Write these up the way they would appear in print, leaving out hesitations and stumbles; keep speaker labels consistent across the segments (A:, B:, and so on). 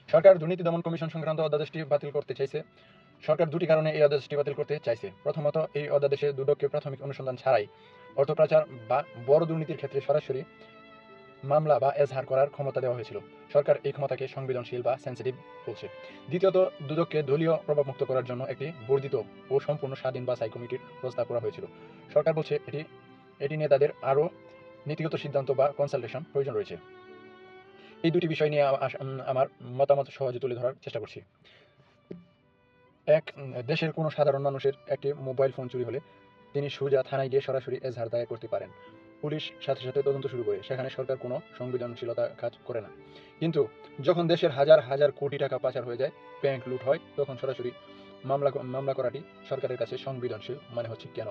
A: সরকার দুর্নীতি দমন কমিশন সংক্রান্ত অধ্যাদেশটি বাতিল করতে চাইছে। সরকার দুটি কারণে এই অধ্যাদেশটি বাতিল করতে চাইছে। প্রথমত, এই অধ্যাদেশে দুদককে প্রাথমিক অনুসন্ধান ছাড়াই অর্থ পাচার বা বড় দুর্নীতির ক্ষেত্রে সরাসরি মামলা বা এজাহার করার ক্ষমতা দেওয়া হয়েছিল। সরকার এই ক্ষমতাকে সংবেদনশীল বা সেন্সিটিভ বলছে। দ্বিতীয়ত, দুদককে দলীয় প্রভাবমুক্ত করার জন্য একটি বর্ধিত ও সম্পূর্ণ স্বাধীন বাছাই কমিটির প্রস্তাব করা হয়েছিল। সরকার বলছে এটি নিয়ে তাদের আরও নীতিগত সিদ্ধান্ত বা কনসালটেশন প্রয়োজন রয়েছে। এই দুটি বিষয় নিয়ে আমার মতামত সহজে তুলে ধরার চেষ্টা করছি। দেশের কোনো সাধারণ মানুষের একটি মোবাইল ফোন চুরি হলে তিনি সোজা থানায় গিয়ে সরাসরি এজাহার দায়ের করতে পারেন। পুলিশ সাথে সাথে তদন্ত শুরু করে, সেখানে সরকার কোনো সংবেদনশীলতা কাজ করে না। কিন্তু যখন দেশের হাজার হাজার কোটি টাকা পাচার হয়ে যায়, ব্যাংক লুট হয়, তখন সরাসরি মামলা করাটি সরকারের কাছে সংবেদনশীল মানে হচ্ছে কেন?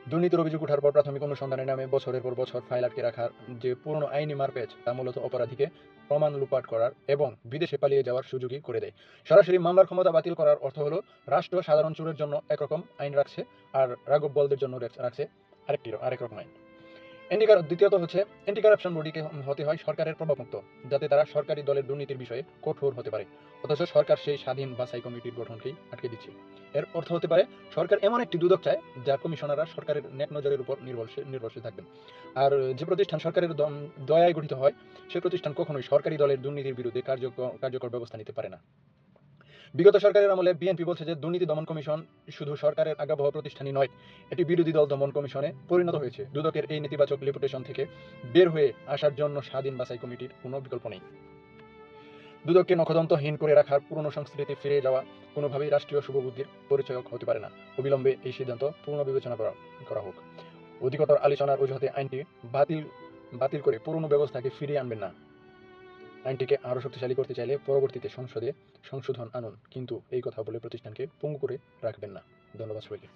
A: দুর্নীতির অভিযোগ ওঠার পর প্রাথমিক অনুসন্ধানের নামে বছরের পর বছর ফাইল আটকে রাখার যে পুরনো আইনি মারপ্যাচ, তা মূলত অপরাধীকে প্রমাণ লুটপাট করার এবং বিদেশে পালিয়ে যাওয়ার সুযোগই করে দেয়। সরাসরি মামলার ক্ষমতা বাতিল করার অর্থ হলো রাষ্ট্র সাধারণ চোরের জন্য একরকম আইন রাখছে, আর রাঘব বলদের জন্য রাখছে আরেক রকম আইন। দ্বিতীয়ত হচ্ছে, অ্যান্টি কারাপশন বডিকে হতে হয় সরকারের প্রভাবমুক্ত, যাতে তারা সরকারি দলের দুর্নীতির বিষয়ে কঠোর হতে পারে। অথচ সরকার সেই স্বাধীন বাছাই কমিটির গঠনকেই আটকে দিচ্ছে। এর অর্থ হতে পারে সরকার এমন একটি দুদক চায় যার কমিশনাররা সরকারের নেক নজরের উপর নির্ভরশীল থাকবেন। আর যে প্রতিষ্ঠান সরকারের দয়ায় গঠিত হয়, সে প্রতিষ্ঠান কখনোই সরকারি দলের দুর্নীতির বিরুদ্ধে কার্যকর ব্যবস্থা নিতে পারে না। বিগত সরকারের আমলে বিএনপি বলছে যে দুর্নীতি দমন কমিশন শুধু সরকারের আজ্ঞাবহ প্রতিষ্ঠানই নয়, এটি বিরোধী দল দমন কমিশনে পরিণত হয়েছে। দুদকের এই নেতিবাচক রেপুটেশন থেকে বের হয়ে আসার জন্য স্বাধীন বাছাই কমিটির কোনো বিকল্প নেই। দুদককে নখদন্তহীন করে রাখার পুরনো সংস্কৃতি ফিরে যাওয়া কোনোভাবেই রাষ্ট্রীয় শুভবুদ্ধির পরিচয়ক হতে পারে না। অবিলম্বে এই সিদ্ধান্ত পুনর্বিবেচনা করা হোক। অধিকতর আলোচনার অজুহাতে আইনটি বাতিল বাতিল করে পুরনো ব্যবস্থাকে ফিরিয়ে আনবেন না। আইনটিকে আরও শক্তিশালী করতে চাইলে পরবর্তীতে সংসদে সংশোধন আনুন, কিন্তু এই কথা বলে প্রতিষ্ঠানকে পঙ্গু করে রাখবেন না। ধন্যবাদ সবাইকে।